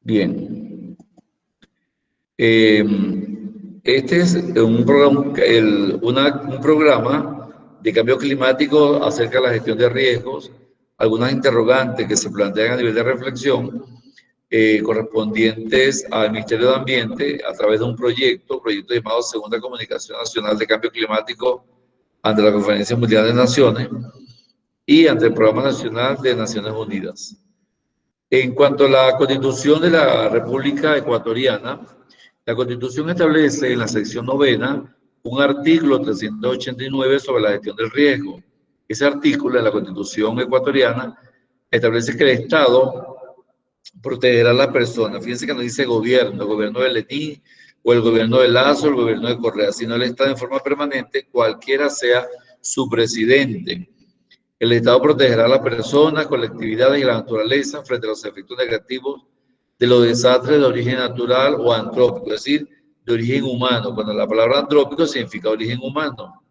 Bien. Este es un programa de cambio climático acerca de la gestión de riesgos, algunas interrogantes que se plantean a nivel de reflexión correspondientes al Ministerio de Ambiente a través de un proyecto llamado Segunda Comunicación Nacional de Cambio Climático ante la Conferencia Mundial de Naciones y ante el Programa Nacional de Naciones Unidas. En cuanto a la Constitución de la República Ecuatoriana, la Constitución establece en la sección 9ª un artículo 389 sobre la gestión del riesgo. Ese artículo de la Constitución ecuatoriana establece que el Estado protegerá a la persona. Fíjense que no dice gobierno, el gobierno de Lenín o el gobierno de Lazo, el gobierno de Correa, sino el Estado en forma permanente, cualquiera sea su presidente. El Estado protegerá a la persona, colectividades y la naturaleza frente a los efectos negativos de los desastres de origen natural o antrópico, es decir, de origen humano. Cuando la palabra antrópico significa origen humano.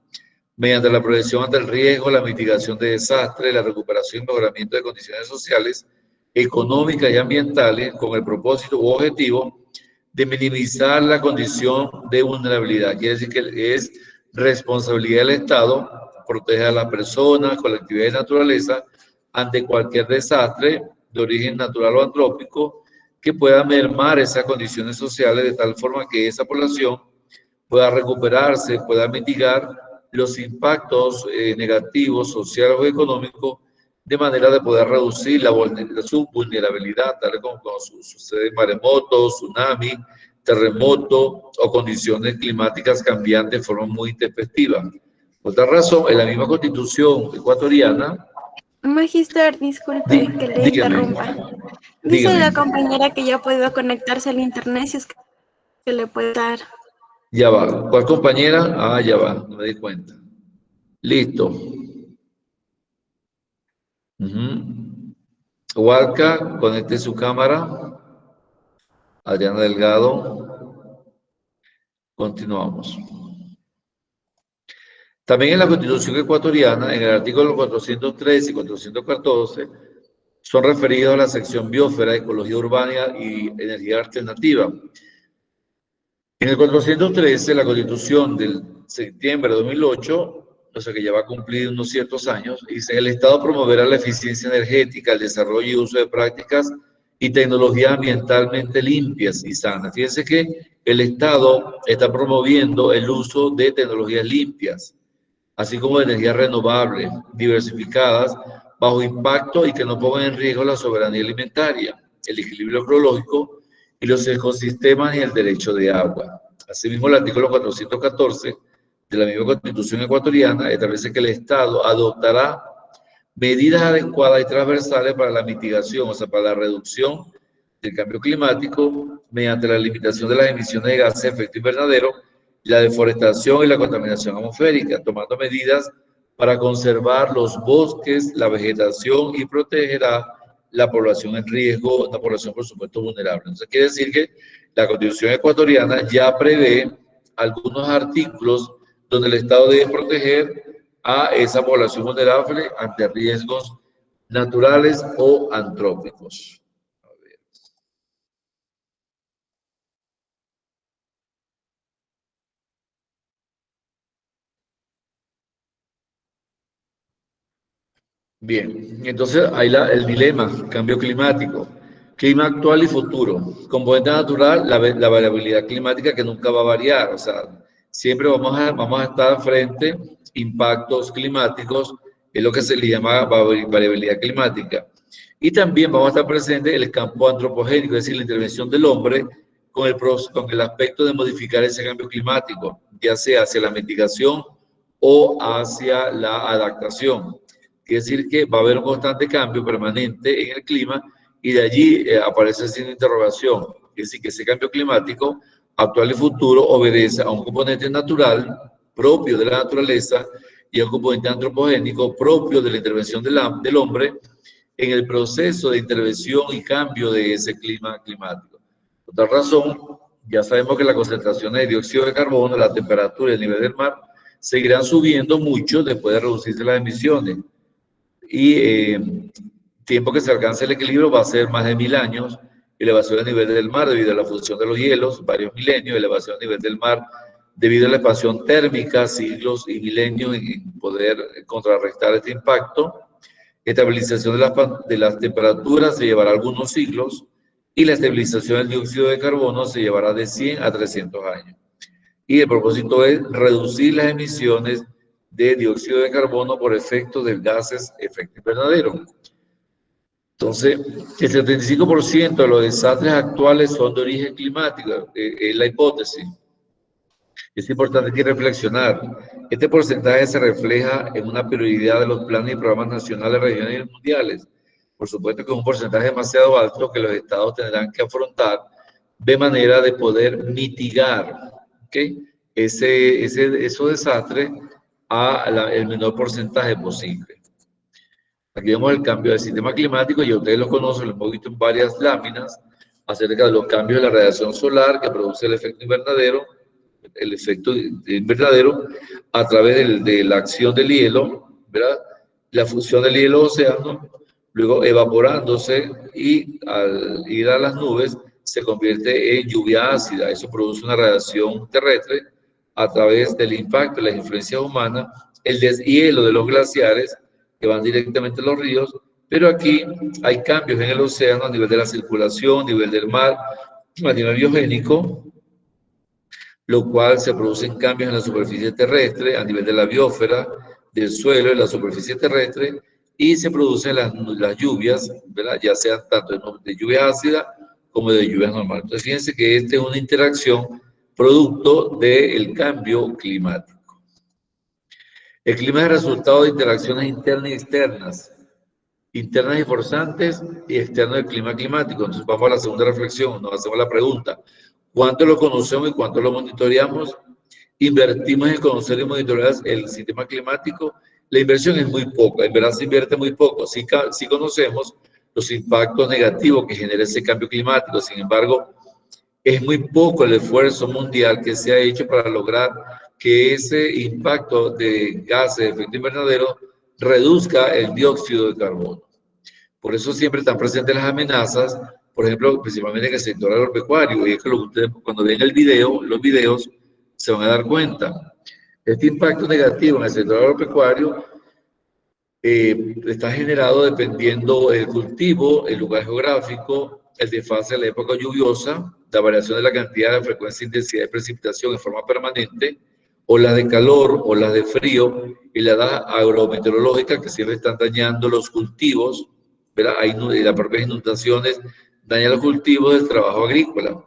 Mediante la prevención ante el riesgo, la mitigación de desastres, la recuperación y mejoramiento de condiciones sociales, económicas y ambientales, con el propósito u objetivo de minimizar la condición de vulnerabilidad. Quiere decir que es responsabilidad del Estado proteger a las personas, colectividades y naturaleza ante cualquier desastre de origen natural o antrópico que pueda mermar esas condiciones sociales de tal forma que esa población pueda recuperarse, pueda mitigar los impactos negativos, sociales o económicos, de manera de poder reducir su vulnerabilidad, tal como cuando sucede maremotos, tsunami, terremoto o condiciones climáticas cambiantes de forma muy intempestiva. Por otra razón, en la misma Constitución ecuatoriana... Magister, disculpe que le interrumpa. Dice Dígame. la compañera que ya ha podido conectarse al internet, si es que le puede dar. Ya va. ¿Cuál compañera? Ah, ya va, no me di cuenta. Listo. Hualca, conecte su cámara. Adriana Delgado. Continuamos. También en la Constitución ecuatoriana, en el artículo 413 y 414, son referidos a la sección biosfera, ecología urbana y energía alternativa. En el 413, la Constitución del septiembre de 2008, o sea que ya va a cumplir unos ciertos años, dice: el Estado promoverá la eficiencia energética, el desarrollo y uso de prácticas y tecnologías ambientalmente limpias y sanas. Fíjense que el Estado está promoviendo el uso de tecnologías limpias, así como de energías renovables, diversificadas, bajo impacto y que no pongan en riesgo la soberanía alimentaria, el equilibrio ecológico y los ecosistemas y el derecho de agua. Asimismo, el artículo 414 de la misma Constitución ecuatoriana establece que el Estado adoptará medidas adecuadas y transversales para la mitigación, o sea, para la reducción del cambio climático mediante la limitación de las emisiones de gases de efecto invernadero, la deforestación y la contaminación atmosférica, tomando medidas para conservar los bosques, la vegetación y protegerá la población en riesgo, una población por supuesto vulnerable. Entonces quiere decir que la Constitución ecuatoriana ya prevé algunos artículos donde el Estado debe proteger a esa población vulnerable ante riesgos naturales o antrópicos. Bien, entonces ahí el dilema, cambio climático, clima actual y futuro, componente natural, la variabilidad climática que nunca va a variar, o sea, siempre vamos a estar frente a impactos climáticos, es lo que se le llama variabilidad climática. Y también vamos a estar presente el campo antropogénico, es decir, la intervención del hombre con el aspecto de modificar ese cambio climático, ya sea hacia la mitigación o hacia la adaptación. Quiere decir que va a haber un constante cambio permanente en el clima y de allí aparece sin interrogación. Es decir, que ese cambio climático actual y futuro obedece a un componente natural propio de la naturaleza y a un componente antropogénico propio de la intervención del hombre en el proceso de intervención y cambio de ese clima climático. Por otra razón, ya sabemos que las concentraciones de dióxido de carbono, la temperatura y el nivel del mar seguirán subiendo mucho después de reducirse las emisiones. Y tiempo que se alcance el equilibrio va a ser más de 1000 años. elevación a nivel del mar debido a la fusión de los hielos, varios milenios, elevación a nivel del mar debido a la expansión térmica, siglos y milenios en poder contrarrestar este impacto. Estabilización de las temperaturas se llevará algunos siglos y la estabilización del dióxido de carbono se llevará de 100 a 300 años. Y el propósito es reducir las emisiones de dióxido de carbono por efecto de gases efecto invernadero. Entonces, el 75% de los desastres actuales son de origen climático, es la hipótesis. Es importante aquí reflexionar. Este porcentaje se refleja en una prioridad de los planes y programas nacionales, regionales y mundiales. Por supuesto que es un porcentaje demasiado alto que los estados tendrán que afrontar de manera de poder mitigar, ¿okay?, esos desastres el menor porcentaje posible. Aquí vemos el cambio del sistema climático, y ustedes lo conocen, lo hemos visto en varias láminas, acerca de los cambios de la radiación solar que produce el efecto invernadero a través de la acción del hielo, ¿verdad? La fusión del hielo océano, luego evaporándose y al ir a las nubes se convierte en lluvia ácida. Eso produce una radiación terrestre a través del impacto de las influencias humanas, el deshielo de los glaciares que van directamente a los ríos, pero aquí hay cambios en el océano a nivel de la circulación, a nivel del mar, a nivel biogénico, lo cual se producen cambios en la superficie terrestre, a nivel de la biosfera, del suelo, en la superficie terrestre, y se producen las lluvias, ¿verdad?, ya sean tanto de lluvia ácida como de lluvias normales. Entonces, fíjense que esta es una interacción producto del cambio climático. El clima es el resultado de interacciones internas y externas, internas y forzantes y externas del clima climático. Entonces, vamos a la segunda reflexión, nos hacemos la pregunta: ¿cuánto lo conocemos y cuánto lo monitoreamos? ¿Invertimos en conocer y monitorear el sistema climático? La inversión es muy poca, en verdad se invierte muy poco. Sí conocemos los impactos negativos que genera ese cambio climático, sin embargo, es muy poco el esfuerzo mundial que se ha hecho para lograr que ese impacto de gases de efecto invernadero reduzca el dióxido de carbono. Por eso siempre están presentes las amenazas, por ejemplo, principalmente en el sector agropecuario, y es que lo que ustedes cuando ven el video, los videos, se van a dar cuenta. Este impacto negativo en el sector agropecuario está generado dependiendo del cultivo, el lugar geográfico, el desfase de la época lluviosa, la variación de la cantidad, de frecuencia e intensidad de precipitación en forma permanente, olas de calor, olas de frío, y las agrometeorológicas que siempre están dañando los cultivos, ¿verdad? Las propias inundaciones dañan los cultivos del trabajo agrícola.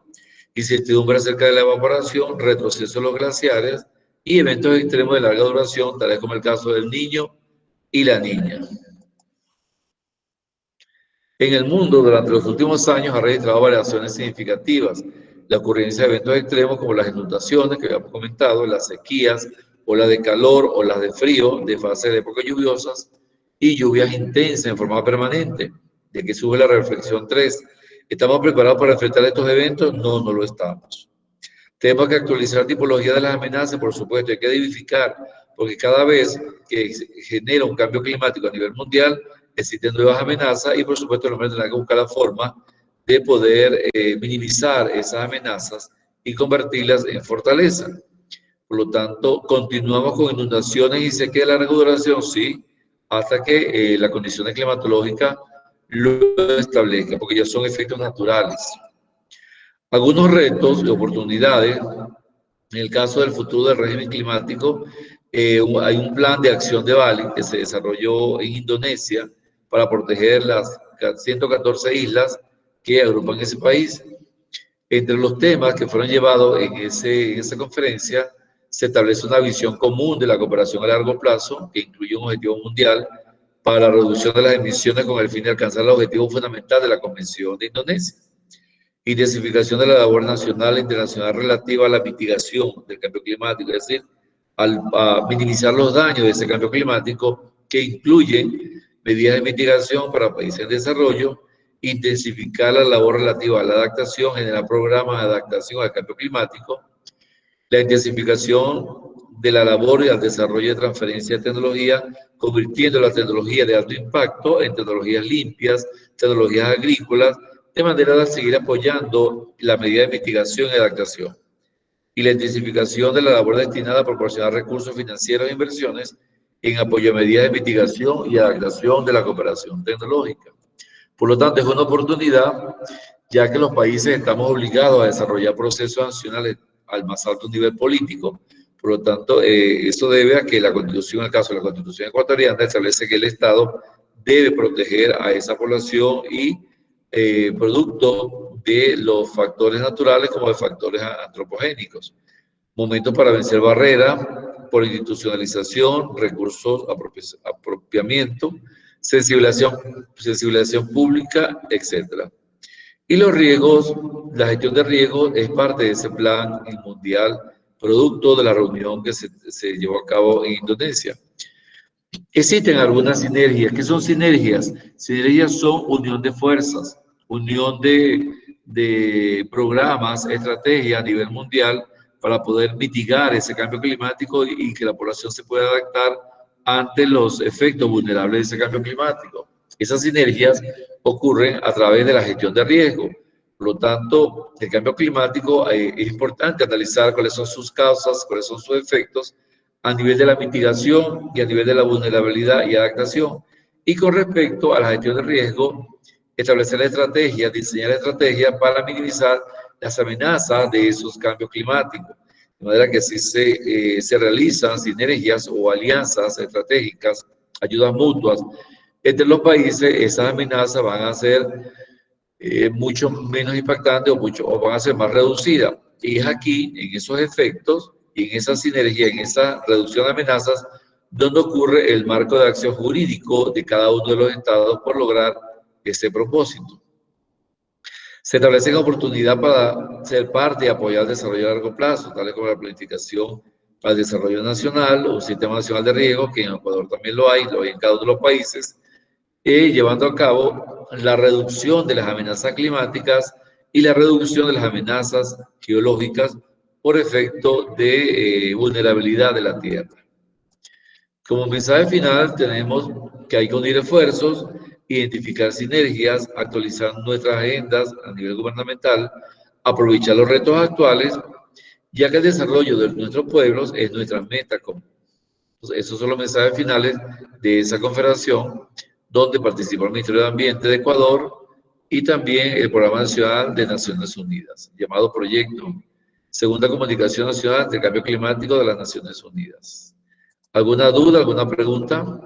Incertidumbre acerca de la evaporación, retroceso de los glaciares y eventos extremos de larga duración, tales como el caso del Niño y la Niña. En el mundo, durante los últimos años, ha registrado variaciones significativas. La ocurrencia de eventos extremos como las inundaciones que habíamos comentado, las sequías, olas de calor, olas de frío, de fase de épocas lluviosas y lluvias intensas en forma permanente. De aquí sube la reflexión 3. ¿Estamos preparados para enfrentar estos eventos? No, no lo estamos. Tenemos que actualizar la tipología de las amenazas, por supuesto, hay que edificar, porque cada vez que se genera un cambio climático a nivel mundial, existen nuevas amenazas y, por supuesto, el hombre tendrá que buscar la forma de poder minimizar esas amenazas y convertirlas en fortaleza. Por lo tanto, continuamos con inundaciones y sequía de larga duración, sí, hasta que la condición climatológica lo establezca, porque ya son efectos naturales. Algunos retos y oportunidades, en el caso del futuro del régimen climático, hay un plan de acción de Bali que se desarrolló en Indonesia para proteger las 114 islas que agrupan ese país. Entre los temas que fueron llevados en esa conferencia, se establece una visión común de la cooperación a largo plazo, que incluye un objetivo mundial para la reducción de las emisiones con el fin de alcanzar el objetivo fundamental de la Convención de Indonesia. Intensificación de la labor nacional e internacional relativa a la mitigación del cambio climático, es decir, a minimizar los daños de ese cambio climático, que incluyen medidas de mitigación para países en desarrollo, intensificar la labor relativa a la adaptación, generar programas de adaptación al cambio climático, la intensificación de la labor y el desarrollo de transferencia de tecnología, convirtiendo la tecnología de alto impacto en tecnologías limpias, tecnologías agrícolas, de manera de seguir apoyando la medida de mitigación y adaptación y la intensificación de la labor destinada a proporcionar recursos financieros e inversiones en apoyo a medidas de mitigación y adaptación de la cooperación tecnológica. Por lo tanto, es una oportunidad, ya que los países estamos obligados a desarrollar procesos nacionales al más alto nivel político. Por lo tanto, eso debe a que la Constitución, en el caso de la Constitución ecuatoriana, establece que el Estado debe proteger a esa población y producto de los factores naturales como de factores antropogénicos. Momentos para vencer barreras por institucionalización, recursos, apropiamiento, sensibilización pública, etc. Y los riesgos, la gestión de riesgos es parte de ese plan mundial, producto de la reunión que se llevó a cabo en Indonesia. Existen algunas sinergias. ¿Qué son sinergias? Sinergias son unión de fuerzas, unión de programas, estrategias a nivel mundial para poder mitigar ese cambio climático y que la población se pueda adaptar ante los efectos vulnerables de ese cambio climático. Esas sinergias ocurren a través de la gestión de riesgo. Por lo tanto, el cambio climático es importante analizar cuáles son sus causas, cuáles son sus efectos a nivel de la mitigación y a nivel de la vulnerabilidad y adaptación. Y con respecto a la gestión de riesgo, establecer estrategias, diseñar estrategias para minimizar las amenazas de esos cambios climáticos. De manera que si se realizan sinergias o alianzas estratégicas, ayudas mutuas entre los países, esas amenazas van a ser mucho menos impactantes o van a ser más reducidas. Y es aquí, en esos efectos, y en esa sinergia, en esa reducción de amenazas, donde ocurre el marco de acción jurídico de cada uno de los estados por lograr ese propósito. Se establecen oportunidades para ser parte y apoyar el desarrollo a largo plazo, tales como la planificación para el desarrollo nacional, un sistema nacional de riesgo, que en Ecuador también lo hay en cada uno de los países, llevando a cabo la reducción de las amenazas climáticas y la reducción de las amenazas geológicas por efecto de vulnerabilidad de la Tierra. Como mensaje final tenemos que hay que unir esfuerzos, identificar sinergias, actualizar nuestras agendas a nivel gubernamental, aprovechar los retos actuales, ya que el desarrollo de nuestros pueblos es nuestra meta común. Esos son los mensajes finales de esa confederación, donde participó el Ministerio de Ambiente de Ecuador y también el Programa Nacional de Naciones Unidas, llamado Proyecto Segunda Comunicación Nacional del Cambio Climático de las Naciones Unidas. ¿Alguna duda, alguna pregunta?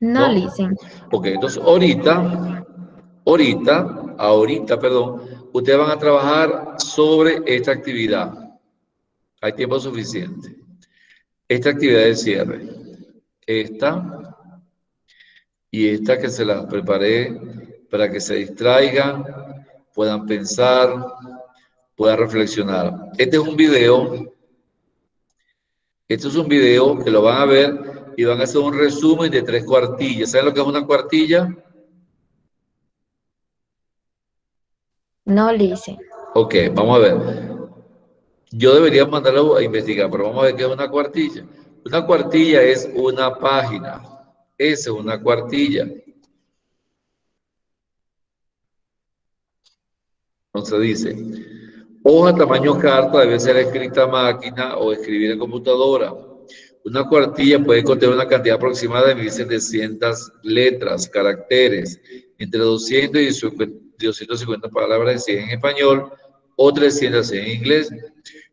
No, listen. Ok, entonces ahorita, ustedes van a trabajar sobre esta actividad. Hay tiempo suficiente. Esta actividad de cierre. Esta y esta que se las preparé para que se distraigan, puedan pensar, puedan reflexionar. Este es un video que lo van a ver y van a hacer un resumen de 3 cuartillas. ¿Saben lo que es una cuartilla? No, listen. Ok, vamos a ver. Yo debería mandarlo a investigar, pero vamos a ver qué es una cuartilla. Una cuartilla es una página. Esa es una cuartilla. Entonces dice, hoja tamaño carta debe ser escrita a máquina o escribir en computadora. Una cuartilla puede contener una cantidad aproximada de 1.700 letras, caracteres, entre 200 y 250 palabras si es en español o 300 si es en inglés.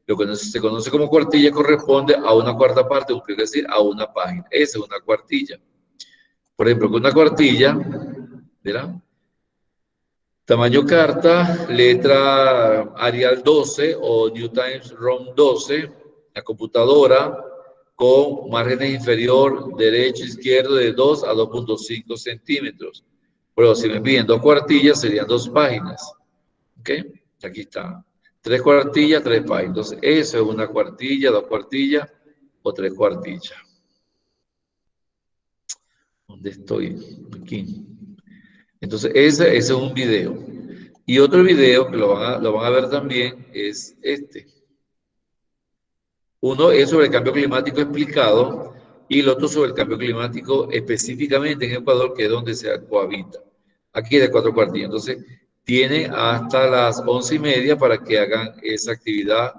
Lo que se conoce como cuartilla corresponde a una cuarta parte, es decir, a una página. Esa es una cuartilla. Por ejemplo, con una cuartilla, ¿verdad? Tamaño carta, letra Arial 12 o New Times Roman 12, la computadora con márgenes inferior derecho e izquierdo de 2 a 2.5 centímetros. Pero si me piden 2 cuartillas, serían 2 páginas. ¿Ok? Aquí está. 3 cuartillas, 3 páginas. Entonces, eso es una cuartilla, 2 cuartillas o 3 cuartillas. ¿Dónde estoy? Aquí. Entonces, ese es un video. Y otro video que lo van a ver también es este. Uno es sobre el cambio climático explicado y el otro sobre el cambio climático específicamente en Ecuador, que es donde se cohabita. Aquí es de 4 cuartillas. Entonces, tienen hasta las 11:30 para que hagan esa actividad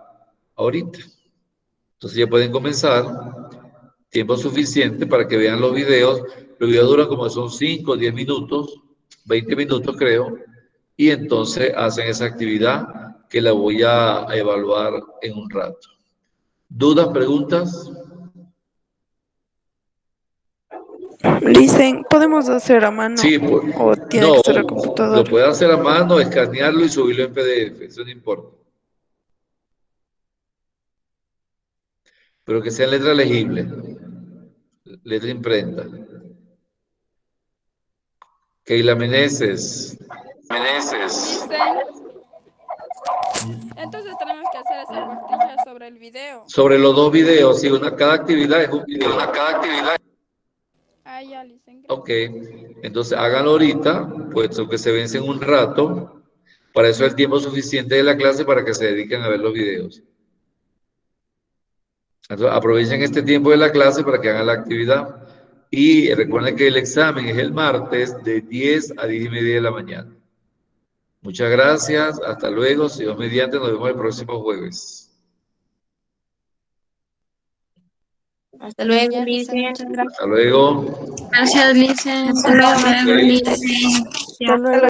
ahorita. Entonces ya pueden comenzar, tiempo suficiente para que vean los videos. Los videos duran como son 5, 10 minutos, 20 minutos creo, y entonces hacen esa actividad que la voy a evaluar en un rato. ¿Dudas, preguntas? Dicen, ¿podemos hacer a mano Sí, o tiene que no, ser a lo computadora? puede hacer a mano, escanearlo y subirlo en PDF, eso no importa. Pero que sea en letra legible, letra imprenta. Keila Meneses. Dicen, entonces tenemos que hacer esa cuartilla sobre el video. Sobre los 2 videos, sí, cada actividad es un video. Ah, ya, dicen. Ok, entonces háganlo ahorita, puesto que se vence en un rato. Para eso es el tiempo suficiente de la clase para que se dediquen a ver los videos. Entonces, aprovechen este tiempo de la clase para que hagan la actividad. Y recuerden que el examen es el martes de 10 a 10:30 de la mañana. Muchas gracias, hasta luego. Si Dios mediante, nos vemos el próximo jueves. Hasta luego, Lice. Hasta luego. Gracias, Lice. Hasta luego, Ok. Lice. Hasta luego.